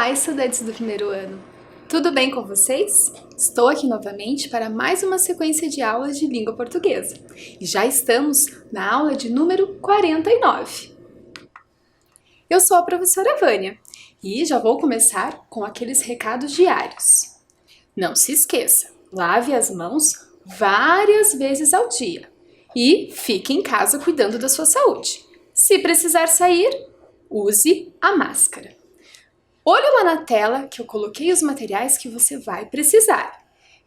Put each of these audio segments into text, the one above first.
Olá, estudantes do primeiro ano! Tudo bem com vocês? Estou aqui novamente para mais uma sequência de aulas de língua portuguesa. E já estamos na aula de número 49. Eu sou a professora Vânia e já vou começar com aqueles recados diários. Não se esqueça, lave as mãos várias vezes ao dia e fique em casa cuidando da sua saúde. Se precisar sair, use a máscara. Olhe lá na tela que eu coloquei os materiais que você vai precisar.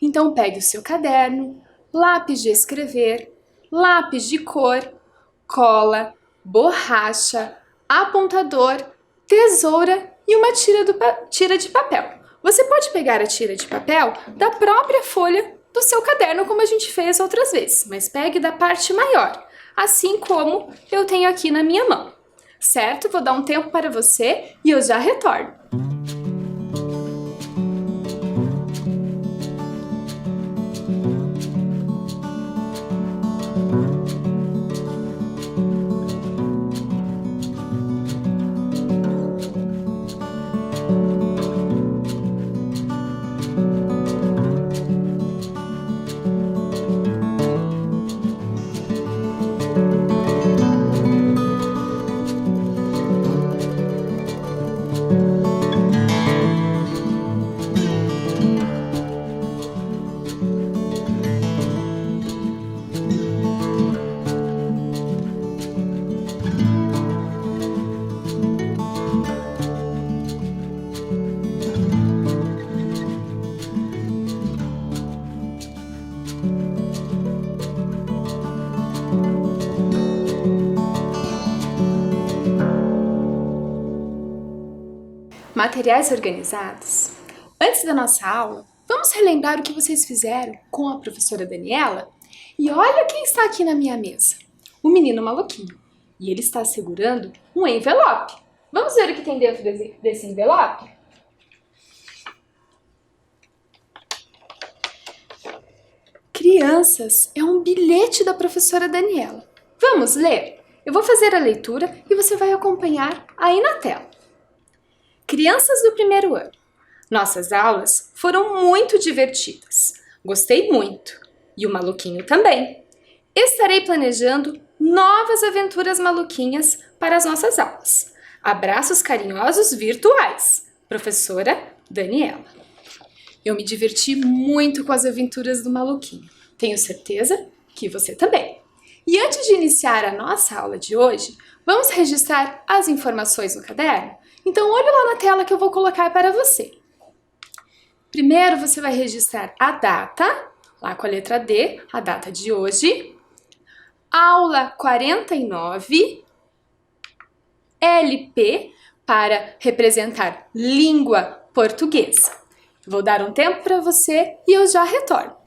Então pegue o seu caderno, lápis de escrever, lápis de cor, cola, borracha, apontador, tesoura e uma tira de papel. Você pode pegar a tira de papel da própria folha do seu caderno, como a gente fez outras vezes, mas pegue da parte maior, assim como eu tenho aqui na minha mão. Certo? Vou dar um tempo para você e eu já retorno. Materiais organizados? Antes da nossa aula, vamos relembrar o que vocês fizeram com a professora Daniela? E olha quem está aqui na minha mesa, o menino maluquinho. E ele está segurando um envelope. Vamos ver o que tem dentro desse envelope? Crianças, é um bilhete da professora Daniela. Vamos ler? Eu vou fazer a leitura e você vai acompanhar aí na tela. Crianças do primeiro ano, nossas aulas foram muito divertidas. Gostei muito. E o maluquinho também. Estarei planejando novas aventuras maluquinhas para as nossas aulas. Abraços carinhosos virtuais. Professora Daniela. Eu me diverti muito com as aventuras do maluquinho. Tenho certeza que você também. E antes de iniciar a nossa aula de hoje, vamos registrar as informações no caderno? Então, olhe lá na tela que eu vou colocar para você. Primeiro, você vai registrar a data, lá com a letra D, a data de hoje. Aula 49, LP, para representar língua portuguesa. Vou dar um tempo para você e eu já retorno.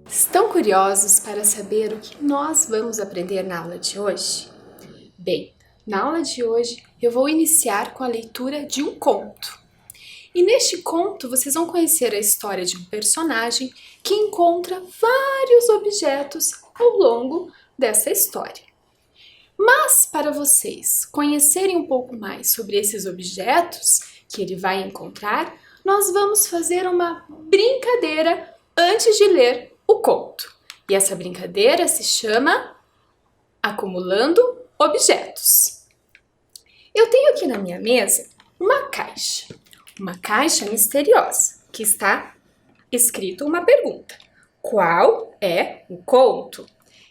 Estão curiosos para saber o que nós vamos aprender na aula de hoje? Bem, na aula de hoje eu vou iniciar com a leitura de um conto. E neste conto vocês vão conhecer a história de um personagem que encontra vários objetos ao longo dessa história. Mas para vocês conhecerem um pouco mais sobre esses objetos que ele vai encontrar, nós vamos fazer uma brincadeira antes de ler o conto. E essa brincadeira se chama Acumulando Objetos. Eu tenho aqui na minha mesa uma caixa misteriosa, que está escrito uma pergunta. Qual é o conto?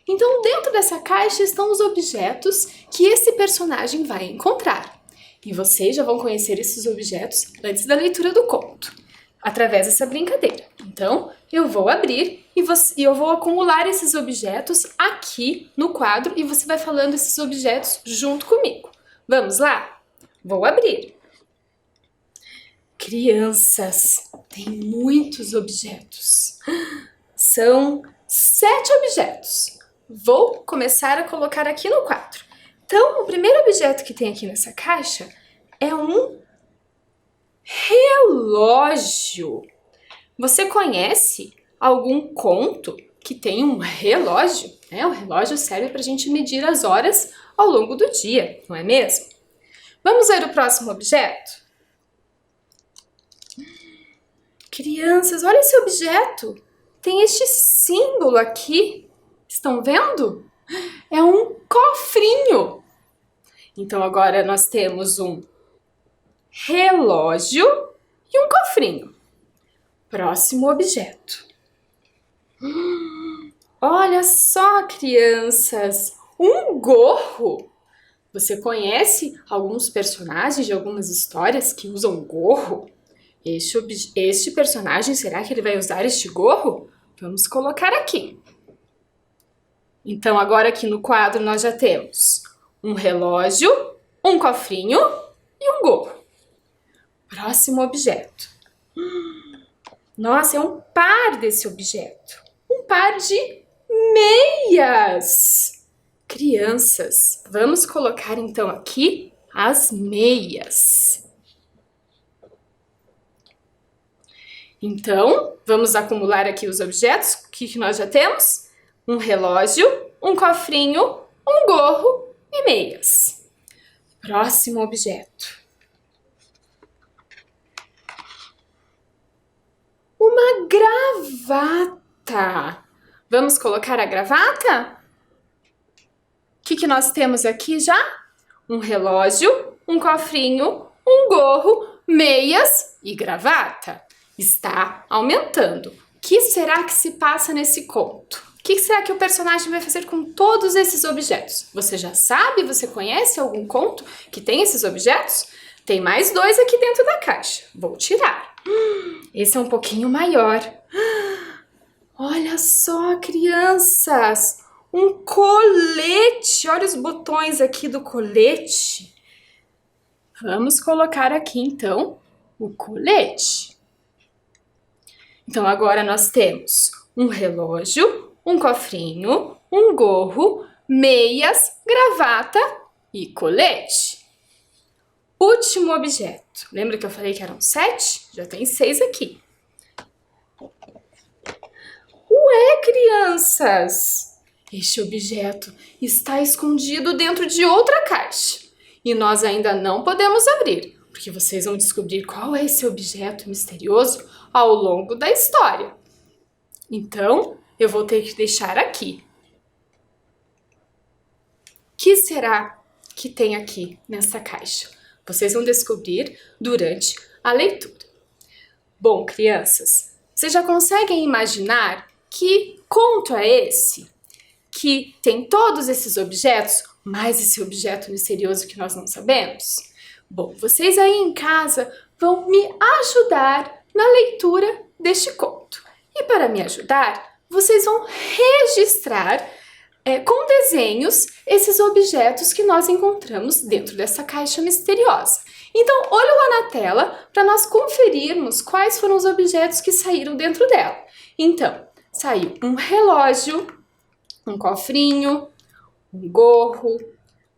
Então, dentro dessa caixa estão os objetos que esse personagem vai encontrar. E vocês já vão conhecer esses objetos antes da leitura do conto, através dessa brincadeira. Então, eu vou abrir e eu vou acumular esses objetos aqui no quadro e você vai falando esses objetos junto comigo. Vamos lá? Vou abrir. Crianças, tem muitos objetos. São 7 objetos. Vou começar a colocar aqui no quadro. Então, o primeiro objeto que tem aqui nessa caixa é um relógio. Você conhece algum conto que tem um relógio? O relógio serve para a gente medir as horas ao longo do dia, não é mesmo? Vamos ver o próximo objeto? Crianças, olha esse objeto. Tem este símbolo aqui. Estão vendo? É um cofrinho. Então agora nós temos um relógio e um cofrinho. Próximo objeto. Olha só, crianças, um gorro. Você conhece alguns personagens de algumas histórias que usam gorro? Este personagem, será que ele vai usar este gorro? Vamos colocar aqui. Então, agora aqui no quadro nós já temos um relógio, um cofrinho e um gorro. Próximo objeto. Nossa, é um par desse objeto. Um par de meias. Crianças, vamos colocar então aqui as meias. Então, vamos acumular aqui os objetos. O que nós já temos? Um relógio, um cofrinho, um gorro e meias. Próximo objeto. Uma gravata. Vamos colocar a gravata? O que nós temos aqui já? Um relógio, um cofrinho, um gorro, meias e gravata. está aumentando. O que será que se passa nesse conto? O que será que o personagem vai fazer com todos esses objetos? Você já sabe? Você conhece algum conto que tem esses objetos? Tem mais 2 aqui dentro da caixa. Vou tirar. Esse é um pouquinho maior. Olha só, crianças! Um colete! Olha os botões aqui do colete. Vamos colocar aqui, então, o colete. Então, agora nós temos um relógio, um cofrinho, um gorro, meias, gravata e colete. Último objeto. Lembra que eu falei que eram 7? Já tem 6 aqui. Ué, crianças! Este objeto está escondido dentro de outra caixa. E nós ainda não podemos abrir, porque vocês vão descobrir qual é esse objeto misterioso ao longo da história. Então, eu vou ter que deixar aqui. O que será que tem aqui nessa caixa? Vocês vão descobrir durante a leitura. Bom, crianças, vocês já conseguem imaginar que conto é esse? Que tem todos esses objetos, mais esse objeto misterioso que nós não sabemos? Bom, vocês aí em casa vão me ajudar na leitura deste conto. E para me ajudar, vocês vão registrar com desenhos esses objetos que nós encontramos dentro dessa caixa misteriosa. Então, olha lá na tela para nós conferirmos quais foram os objetos que saíram dentro dela. Então, saiu um relógio, um cofrinho, um gorro,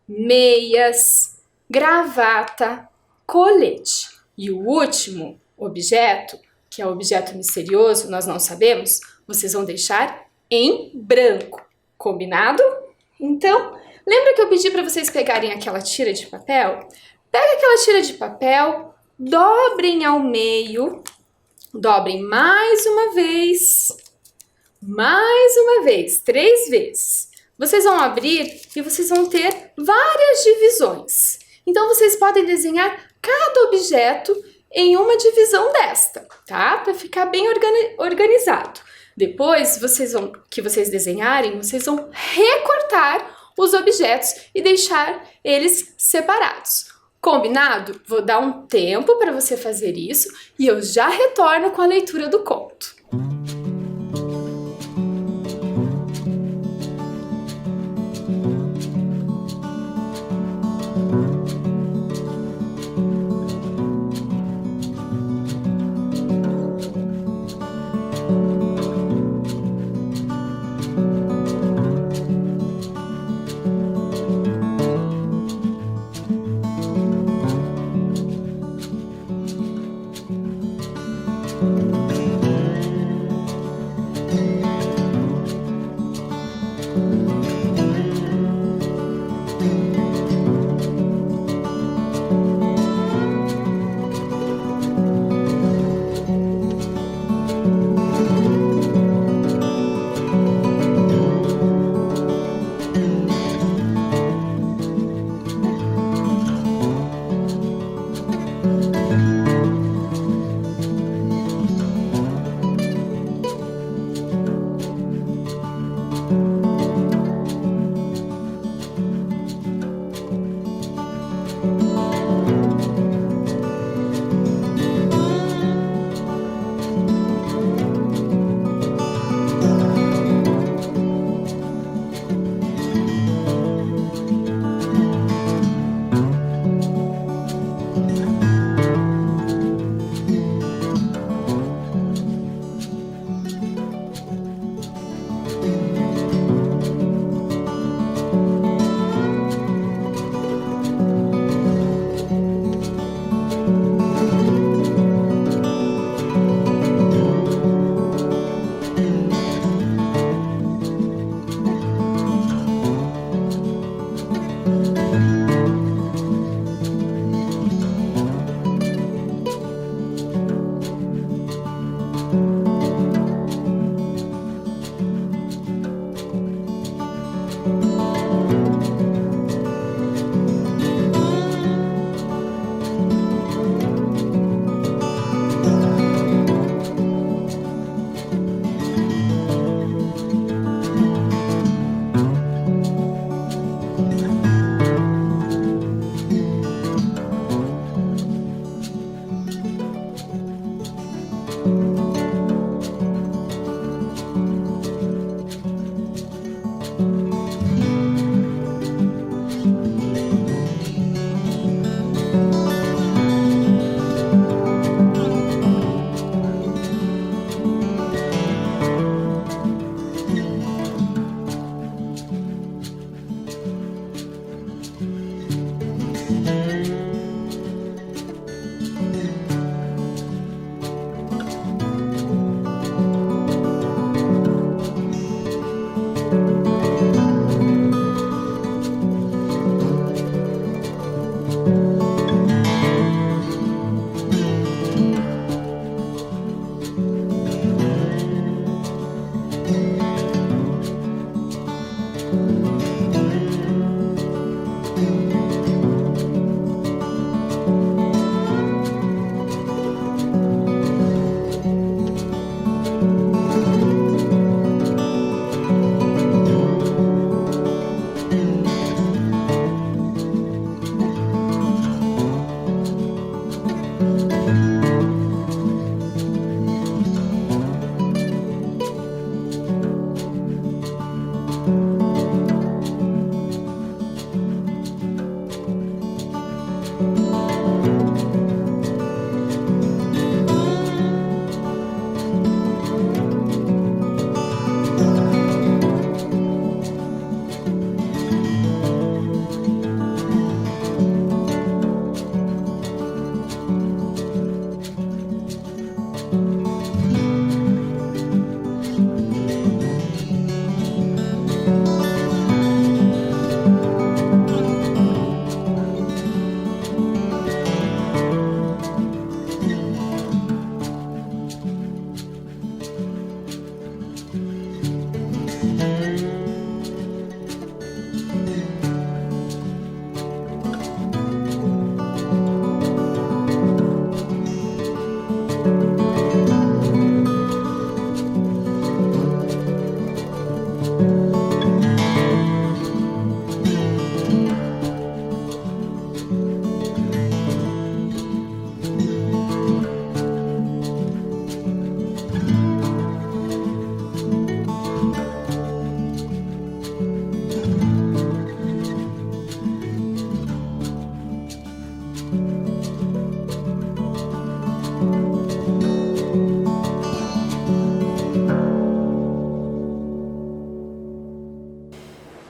meias, gravata, colete. E o último objeto, que é o objeto misterioso, nós não sabemos, vocês vão deixar em branco. Combinado? Então, lembra que eu pedi para vocês pegarem aquela tira de papel? Pega aquela tira de papel, dobrem ao meio, dobrem mais uma vez, 3 vezes. Vocês vão abrir e vocês vão ter várias divisões. Então, vocês podem desenhar cada objeto em uma divisão desta, tá? Para ficar bem organizado. Depois, que vocês desenharem, vocês vão recortar os objetos e deixar eles separados. Combinado? Vou dar um tempo para você fazer isso e eu já retorno com a leitura do conto.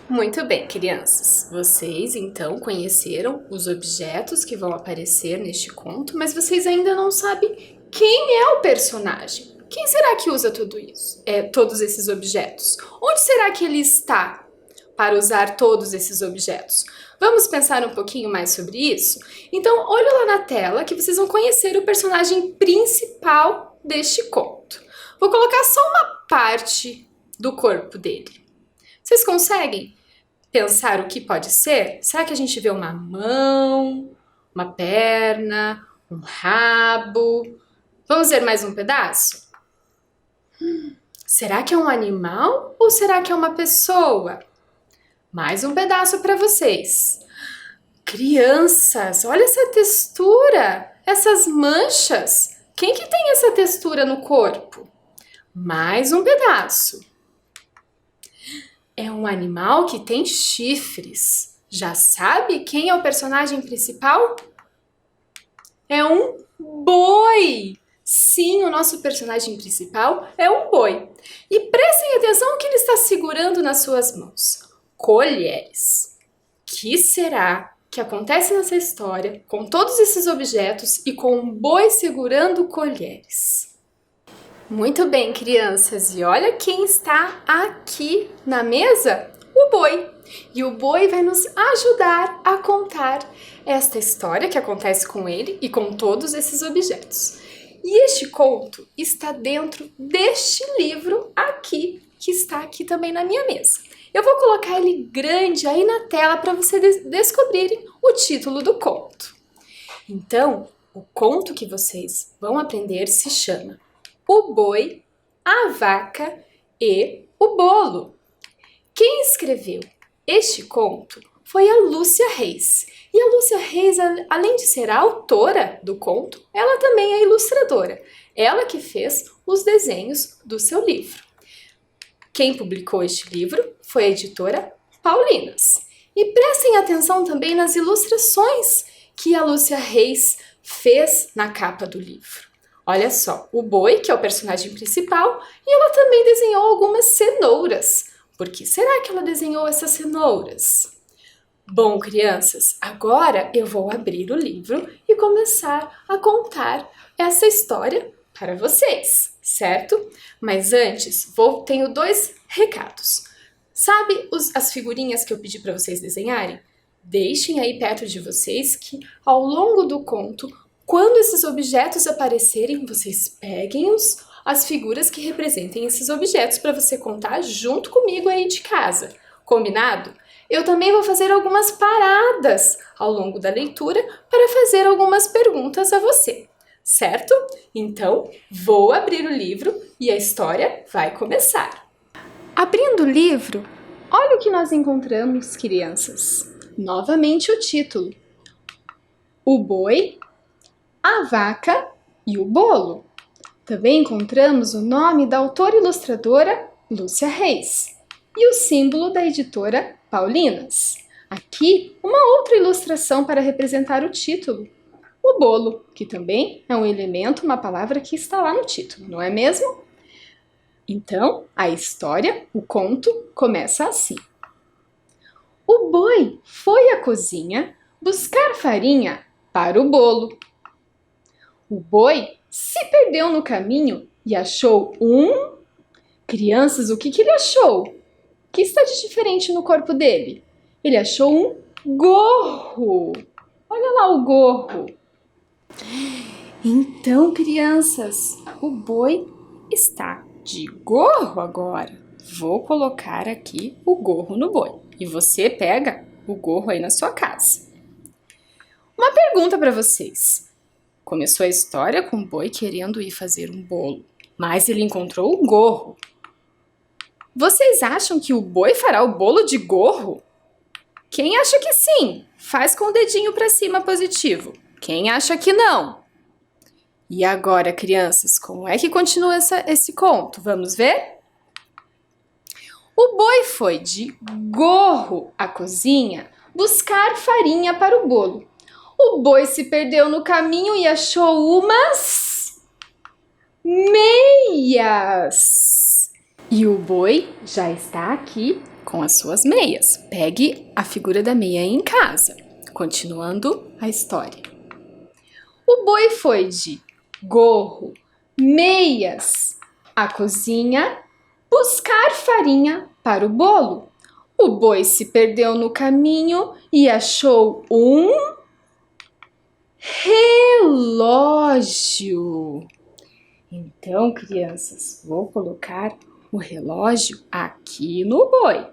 Muito bem, crianças. Vocês, então, conheceram os objetos que vão aparecer neste conto, mas vocês ainda não sabem quem é o personagem. Quem será que usa tudo isso? Todos esses objetos? Onde será que ele está para usar todos esses objetos? Vamos pensar um pouquinho mais sobre isso? Então, olha lá na tela que vocês vão conhecer o personagem principal deste conto. Vou colocar só uma parte do corpo dele. Vocês conseguem pensar o que pode ser? Será que a gente vê uma mão, uma perna, um rabo? Vamos ver mais um pedaço? Será que é um animal ou será que é uma pessoa? Mais um pedaço para vocês. Crianças, olha essa textura, essas manchas. Quem que tem essa textura no corpo? Mais um pedaço. É um animal que tem chifres. Já sabe quem é o personagem principal? É um boi! Sim, o nosso personagem principal é um boi. E prestem atenção no que ele está segurando nas suas mãos. Colheres. Que será que acontece nessa história com todos esses objetos e com um boi segurando colheres? Muito bem, crianças, e olha quem está aqui na mesa, o boi. E o boi vai nos ajudar a contar esta história que acontece com ele e com todos esses objetos. E este conto está dentro deste livro aqui, que está aqui também na minha mesa. Eu vou colocar ele grande aí na tela para vocês descobrirem o título do conto. Então, o conto que vocês vão aprender se chama O Boi, a Vaca e o Bolo. Quem escreveu este conto foi a Lúcia Reis. E a Lúcia Reis, além de ser a autora do conto, ela também é ilustradora. Ela que fez os desenhos do seu livro. Quem publicou este livro foi a editora Paulinas. E prestem atenção também nas ilustrações que a Lúcia Reis fez na capa do livro. Olha só, o boi, que é o personagem principal, e ela também desenhou algumas cenouras. Por que será que ela desenhou essas cenouras? Bom, crianças, agora eu vou abrir o livro e começar a contar essa história para vocês, certo? Mas antes, tenho 2 recados. Sabe as figurinhas que eu pedi para vocês desenharem? Deixem aí perto de vocês que, ao longo do conto, quando esses objetos aparecerem, vocês peguem as figuras que representem esses objetos para você contar junto comigo aí de casa. Combinado? Eu também vou fazer algumas paradas ao longo da leitura para fazer algumas perguntas a você, certo? Então, vou abrir o livro e a história vai começar. Abrindo o livro, olha o que nós encontramos, crianças. Novamente o título: O boi, a vaca e o bolo. Também encontramos o nome da autora ilustradora Lúcia Reis e o símbolo da editora Paulinas. Aqui, uma outra ilustração para representar o título: o bolo, que também é um elemento, uma palavra que está lá no título, não é mesmo? Então, a história, o conto, começa assim. O boi foi à cozinha buscar farinha para o bolo. O boi se perdeu no caminho e achou um... Crianças, o que ele achou? O que está de diferente no corpo dele? Ele achou um gorro. Olha lá o gorro. Então, crianças, o boi está de gorro agora. Vou colocar aqui o gorro no boi. E você pega o gorro aí na sua casa. Uma pergunta para vocês. Começou a história com o boi querendo ir fazer um bolo, mas ele encontrou um gorro. Vocês acham que o boi fará o bolo de gorro? Quem acha que sim, faz com o dedinho para cima positivo. Quem acha que não? E agora, crianças, como é que continua esse conto? Vamos ver? O boi foi de gorro à cozinha buscar farinha para o bolo. O boi se perdeu no caminho e achou umas meias. E o boi já está aqui com as suas meias. Pegue a figura da meia em casa. Continuando a história. O boi foi de gorro, meias à cozinha buscar farinha para o bolo. O boi se perdeu no caminho e achou um relógio. Então, crianças, vou colocar o relógio aqui no boi.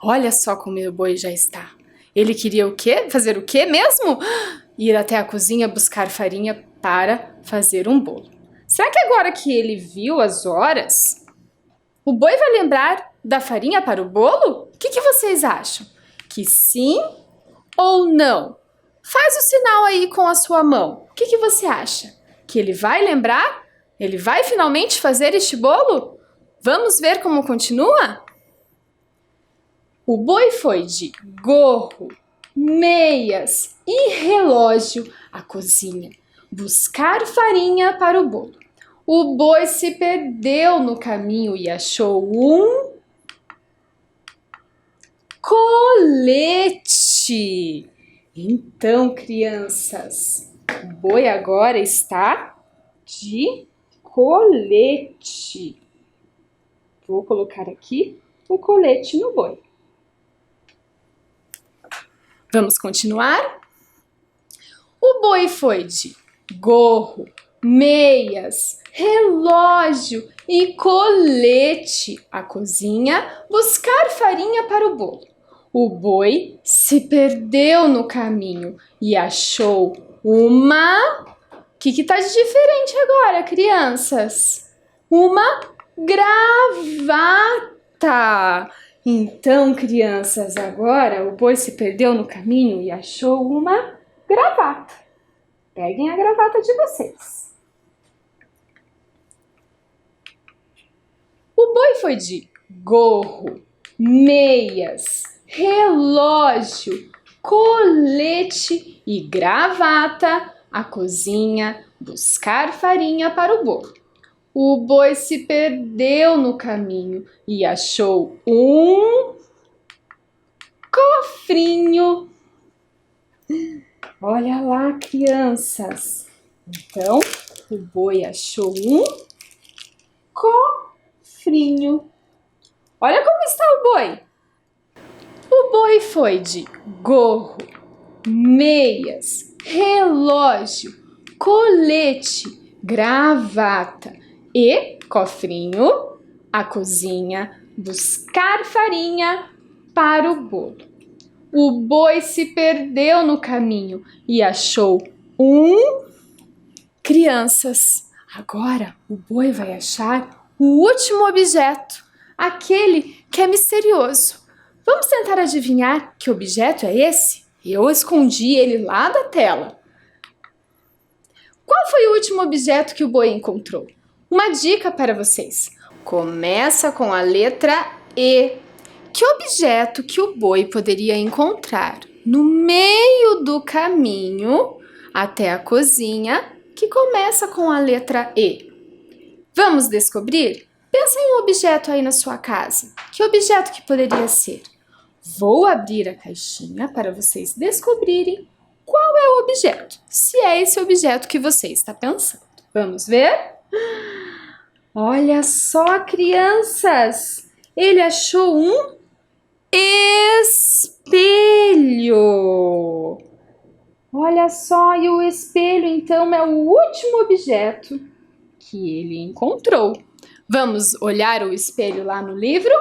Olha só como o boi já está. Ele queria o quê? Fazer o quê mesmo? Ir até a cozinha buscar farinha para fazer um bolo. Será que agora que ele viu as horas, o boi vai lembrar da farinha para o bolo? O que vocês acham? Que sim ou não? Faz o sinal aí com a sua mão. O que você acha? Que ele vai lembrar? Ele vai finalmente fazer este bolo? Vamos ver como continua? O boi foi de gorro, meias e relógio à cozinha buscar farinha para o bolo. O boi se perdeu no caminho e achou um colete. Então, crianças, o boi agora está de colete. Vou colocar aqui o colete no boi. Vamos continuar? O boi foi de gorro, meias, relógio e colete à cozinha buscar farinha para o bolo. O boi se perdeu no caminho e achou uma... O que tá de diferente agora, crianças? Uma gravata. Então, crianças, agora o boi se perdeu no caminho e achou uma gravata. Peguem a gravata de vocês. O boi foi de gorro, meias, relógio, colete e gravata à cozinha buscar farinha para o bolo. O boi se perdeu no caminho e achou um cofrinho. Olha lá, crianças. Então, o boi achou um cofrinho. Olha como está o boi. O boi foi de gorro, meias, relógio, colete, gravata e cofrinho à cozinha buscar farinha para o bolo. O boi se perdeu no caminho e achou um... Crianças, agora o boi vai achar o último objeto, aquele que é misterioso. Vamos tentar adivinhar que objeto é esse? Eu escondi ele lá da tela. Qual foi o último objeto que o boi encontrou? Uma dica para vocês. Começa com a letra E. Que objeto que o boi poderia encontrar no meio do caminho até a cozinha que começa com a letra E? Vamos descobrir? Pensa em um objeto aí na sua casa. Que objeto que poderia ser? Vou abrir a caixinha para vocês descobrirem qual é o objeto, se é esse objeto que você está pensando. Vamos ver? Olha só, crianças! Ele achou um espelho! Olha só, e o espelho então é o último objeto que ele encontrou. Vamos olhar o espelho lá no livro?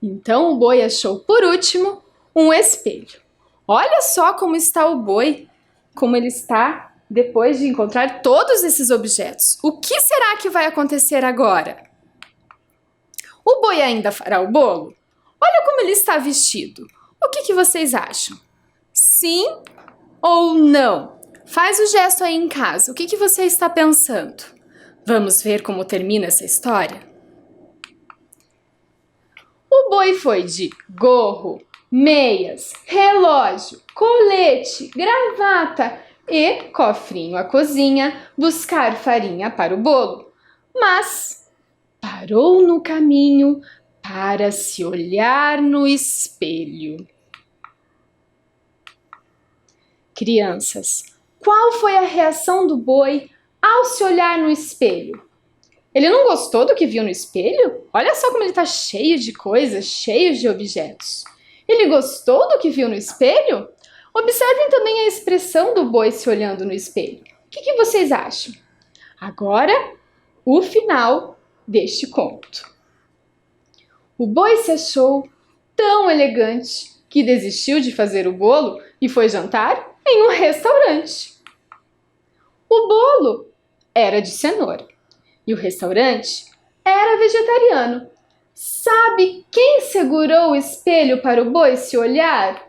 Então o boi achou por último um espelho. Olha só como está o boi, como ele está depois de encontrar todos esses objetos. O que será que vai acontecer agora? O boi ainda fará o bolo? Olha como ele está vestido. O que vocês acham? Sim ou não? Faz o gesto aí em casa. O que você está pensando? Vamos ver como termina essa história? O boi foi de gorro, meias, relógio, colete, gravata e cofrinho à cozinha buscar farinha para o bolo. Mas parou no caminho para se olhar no espelho. Crianças, qual foi a reação do boi ao se olhar no espelho? Ele não gostou do que viu no espelho? Olha só como ele está cheio de coisas, cheio de objetos. Ele gostou do que viu no espelho? Observem também a expressão do boi se olhando no espelho. O que vocês acham? Agora, o final deste conto. O boi se achou tão elegante que desistiu de fazer o bolo e foi jantar em um restaurante. O bolo era de cenoura e o restaurante era vegetariano. Sabe quem segurou o espelho para o boi se olhar?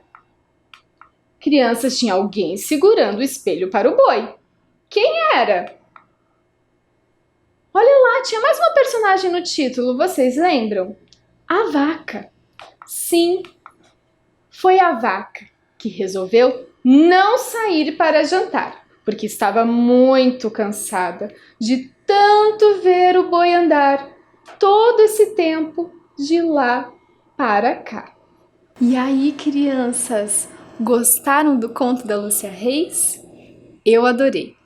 Crianças, tinha alguém segurando o espelho para o boi. Quem era? Olha lá, tinha mais uma personagem no título, vocês lembram? A vaca. Sim, foi a vaca que resolveu não sair para jantar, porque estava muito cansada de tanto ver o boi andar todo esse tempo de lá para cá. E aí, crianças, gostaram do conto da Lúcia Reis? Eu adorei.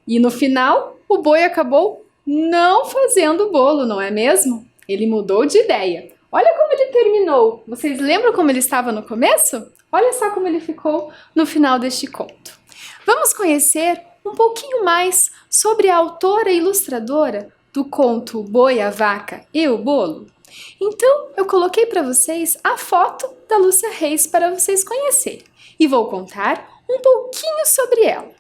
E no final, o boi acabou não fazendo o bolo, não é mesmo? Ele mudou de ideia. Olha como ele terminou. Vocês lembram como ele estava no começo? Olha só como ele ficou no final deste conto. Vamos conhecer um pouquinho mais sobre a autora e ilustradora do conto O Boi, a Vaca e o Bolo? Então, eu coloquei para vocês a foto da Lúcia Reis para vocês conhecerem e vou contar um pouquinho sobre ela.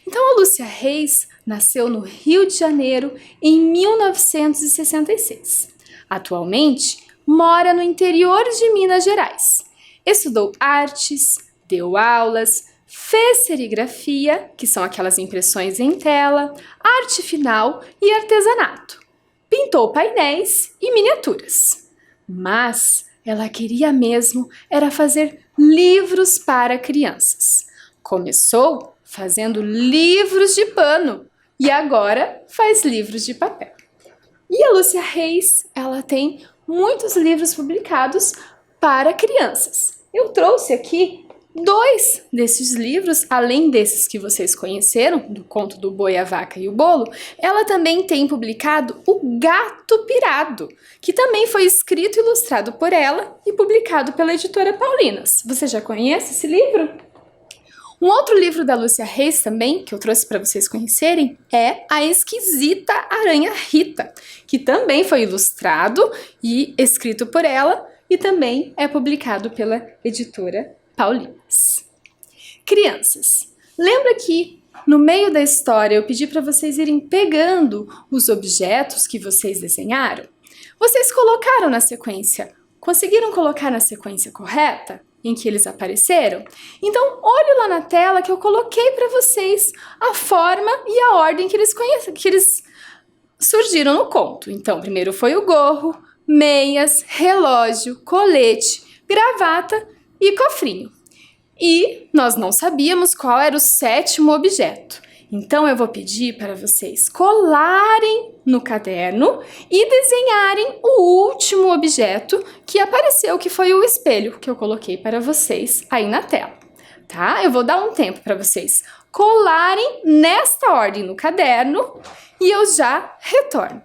Então, a Lúcia Reis nasceu no Rio de Janeiro em 1966. Atualmente, mora no interior de Minas Gerais. Estudou artes, deu aulas, fez serigrafia, que são aquelas impressões em tela, arte final e artesanato. Pintou painéis e miniaturas. Mas ela queria mesmo era fazer livros para crianças. Começou fazendo livros de pano e agora faz livros de papel. E a Lúcia Reis, ela tem muitos livros publicados para crianças. Eu trouxe aqui 2 desses livros, além desses que vocês conheceram, do conto do Boi, a Vaca e o Bolo. Ela também tem publicado O Gato Pirado, que também foi escrito e ilustrado por ela e publicado pela editora Paulinas. Você já conhece esse livro? Um outro livro da Lúcia Reis também, que eu trouxe para vocês conhecerem, é A Esquisita Aranha Rita, que também foi ilustrado e escrito por ela e também é publicado pela editora Paulinas. Crianças, lembra que no meio da história eu pedi para vocês irem pegando os objetos que vocês desenharam? Vocês colocaram na sequência, conseguiram colocar na sequência correta em que eles apareceram? Então, olhe lá na tela que eu coloquei para vocês a forma e a ordem que eles surgiram no conto. Então, primeiro foi o gorro, meias, relógio, colete, gravata e cofrinho. E nós não sabíamos qual era o 7º objeto. Então eu vou pedir para vocês colarem no caderno e desenharem o último objeto que apareceu, que foi o espelho que eu coloquei para vocês aí na tela, tá? Eu vou dar um tempo para vocês colarem nesta ordem no caderno e eu já retorno.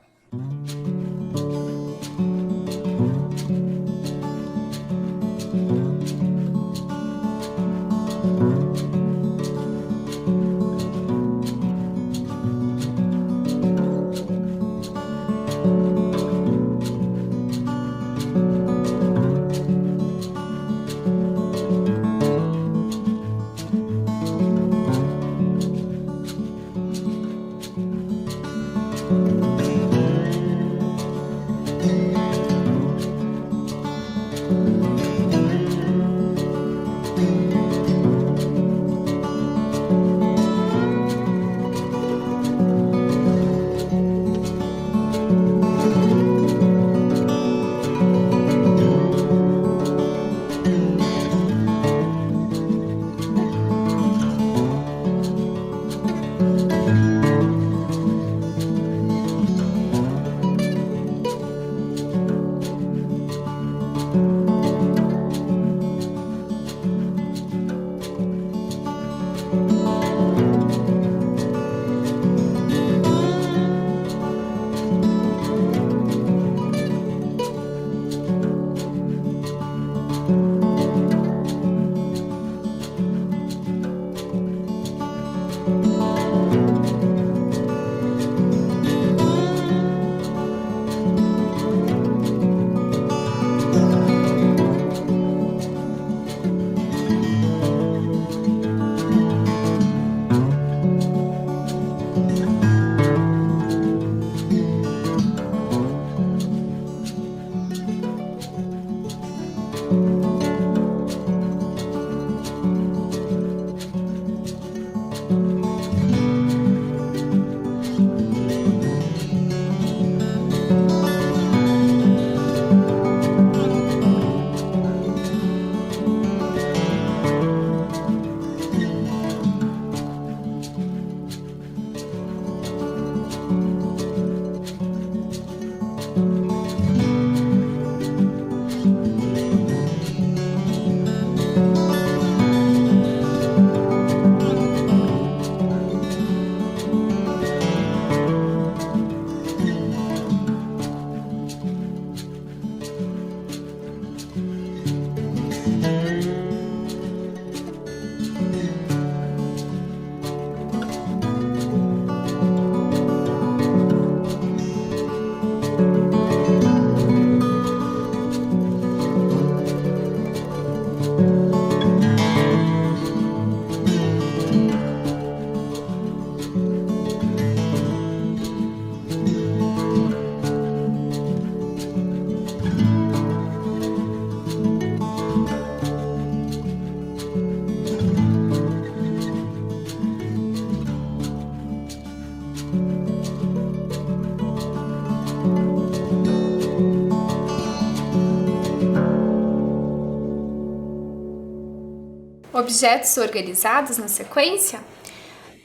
objetos organizados na sequência,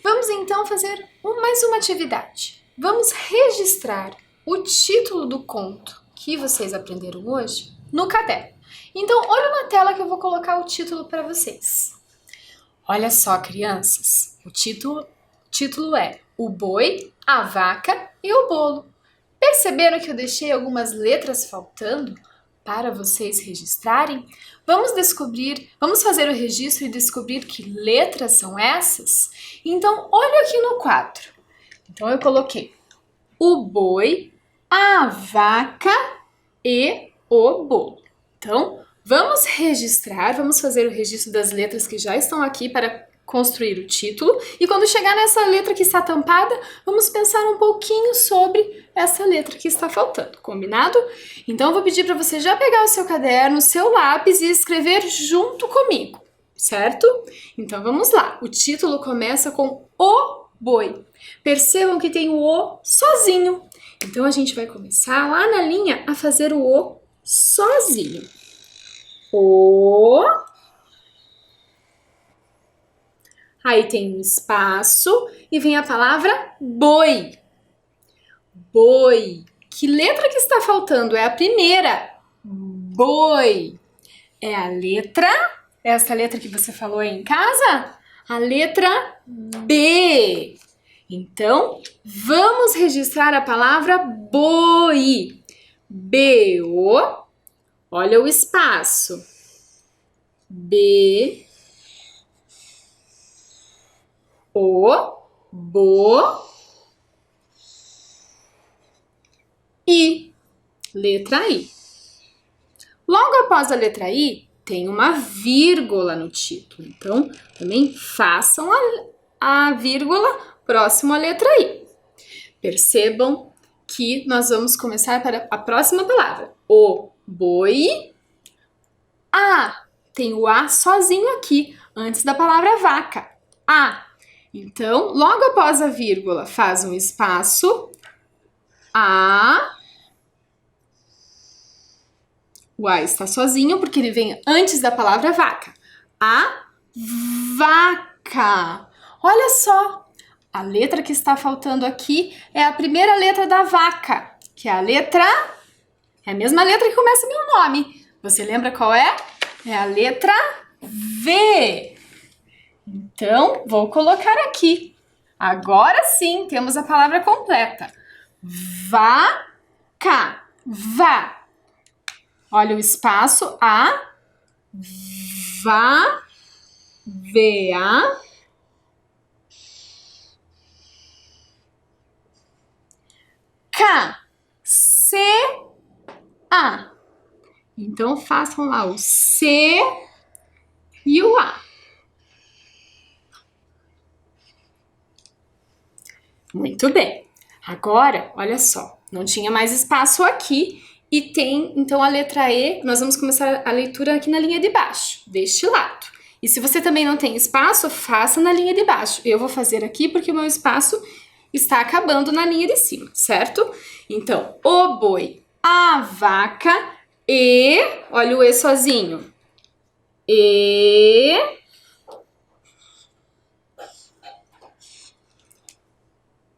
vamos então fazer mais uma atividade. Vamos registrar o título do conto que vocês aprenderam hoje no caderno. Então, olha na tela que eu vou colocar o título para vocês. Olha só, crianças, o título é O Boi, a Vaca e o Bolo. Perceberam que eu deixei algumas letras faltando para vocês registrarem? Vamos fazer o registro e descobrir que letras são essas? Então, olha aqui no quadro. Então, eu coloquei o boi, a vaca e o bolo. Então, vamos fazer o registro das letras que já estão aqui para construir o título. E quando chegar nessa letra que está tampada, vamos pensar um pouquinho sobre essa letra que está faltando, combinado? Então, eu vou pedir para você já pegar o seu caderno, o seu lápis e escrever junto comigo, certo? Então, vamos lá. O título começa com o boi. Percebam que tem o O sozinho. Então, a gente vai começar lá na linha a fazer o O sozinho. O. Aí tem um espaço e vem a palavra boi. Boi. Que letra que está faltando? É a primeira. Boi. É a letra... Essa letra que você falou aí em casa? A letra B. Então, vamos registrar a palavra boi. B-O. Olha o espaço. B, O, Bo, I. Letra I. Logo após a letra I, tem uma vírgula no título. Então, também façam a vírgula próximo à letra I. Percebam que nós vamos começar para a próxima palavra. O boi. A. Tem o A sozinho aqui, antes da palavra vaca. A. Então, logo após a vírgula, faz um espaço. A. O A está sozinho porque ele vem antes da palavra vaca. A vaca. Olha só, a letra que está faltando aqui é a primeira letra da vaca, que é a letra... É a mesma letra que começa meu nome. Você lembra qual é? É a letra V. Então, vou colocar aqui. Agora sim, temos a palavra completa. Vaca. Vá. Olha o espaço. A. Vá. V-A. K. C-A. Então, façam lá o C e o A. Muito bem. Agora, olha só, não tinha mais espaço aqui e tem, então, a letra E. Nós vamos começar a leitura aqui na linha de baixo, deste lado. E se você também não tem espaço, faça na linha de baixo. Eu vou fazer aqui porque o meu espaço está acabando na linha de cima, certo? Então, o boi, a vaca e... Olha o E sozinho. E...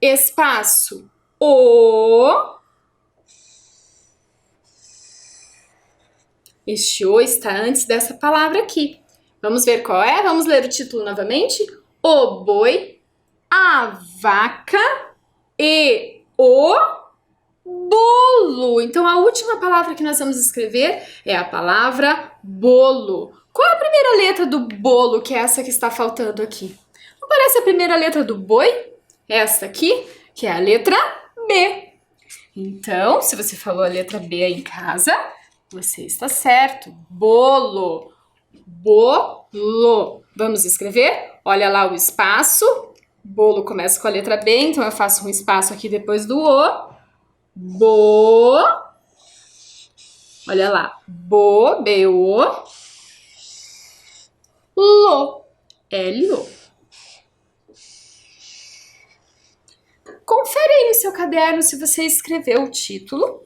Espaço. O. Este O está antes dessa palavra aqui. Vamos ver qual é? Vamos ler o título novamente? O boi, a vaca e o bolo. Então, a última palavra que nós vamos escrever é a palavra bolo. Qual é a primeira letra do bolo, que é essa que está faltando aqui? Não parece a primeira letra do boi? Essa aqui, que é a letra B. Então, se você falou a letra B aí em casa, você está certo. Bolo. Bolo. Vamos escrever? Olha lá o espaço. Bolo começa com a letra B, então eu faço um espaço aqui depois do O. Bo. Olha lá. Bo, B-O. Lo. L-O. Confere aí no seu caderno se você escreveu o título.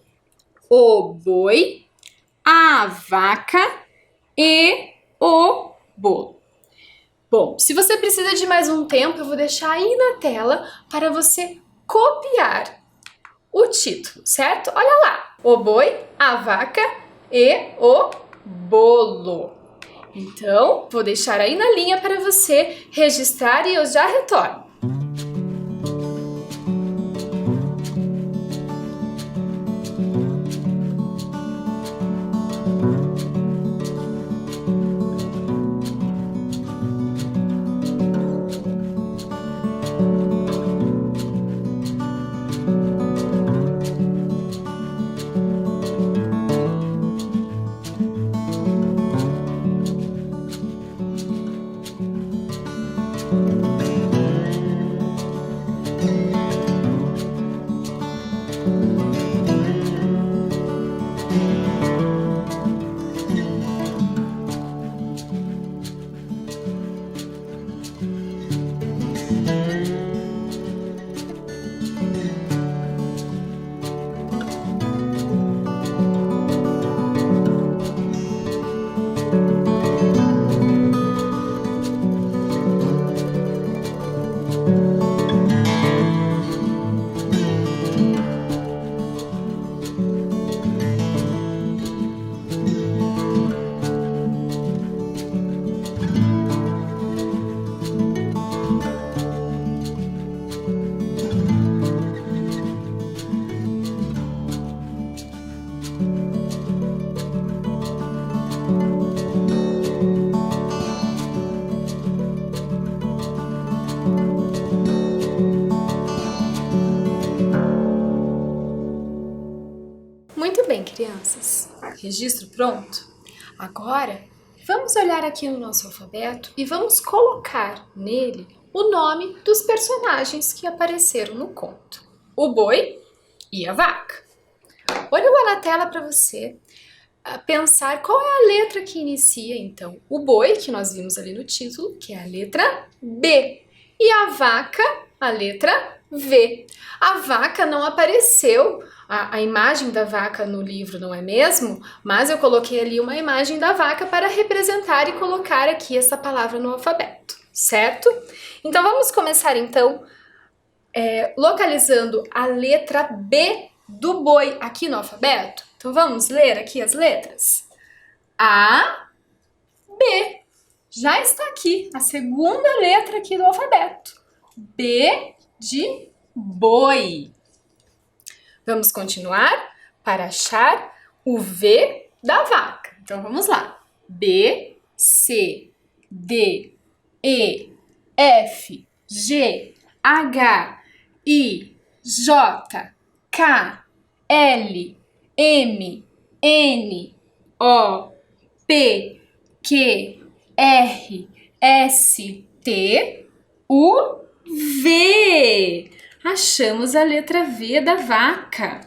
O boi, a vaca e o bolo. Bom, se você precisa de mais um tempo, eu vou deixar aí na tela para você copiar o título, certo? Olha lá, o boi, a vaca e o bolo. Então, vou deixar aí na linha para você registrar e eu já retorno. Muito bem, crianças. Registro pronto? Agora, vamos olhar aqui no nosso alfabeto e vamos colocar nele o nome dos personagens que apareceram no conto. O boi e a vaca. Olha lá na tela para você pensar qual é a letra que inicia, então, o boi, que nós vimos ali no título, que é a letra B, e a vaca, a letra V. A vaca não apareceu, a imagem da vaca no livro, não é mesmo? Mas eu coloquei ali uma imagem da vaca para representar e colocar aqui essa palavra no alfabeto, certo? Então vamos começar então localizando a letra B do boi aqui no alfabeto. Então vamos ler aqui as letras. A, B. Já está aqui a segunda letra aqui do alfabeto. B de boi. Vamos continuar para achar o V da vaca. Então vamos lá. B, C, D, E, F, G, H, I, J, K, L, M, N, O, P, Q, R, S, T, U, V. Achamos a letra V da vaca.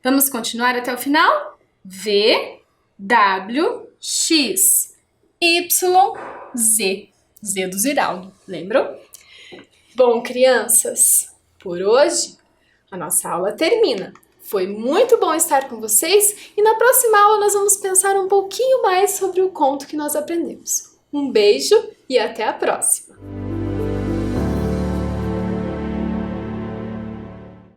Vamos continuar até o final? V, W, X, Y, Z. Z do Ziraldo, lembram? Bom, crianças, por hoje a nossa aula termina. Foi muito bom estar com vocês e na próxima aula nós vamos pensar um pouquinho mais sobre o conto que nós aprendemos. Um beijo e até a próxima!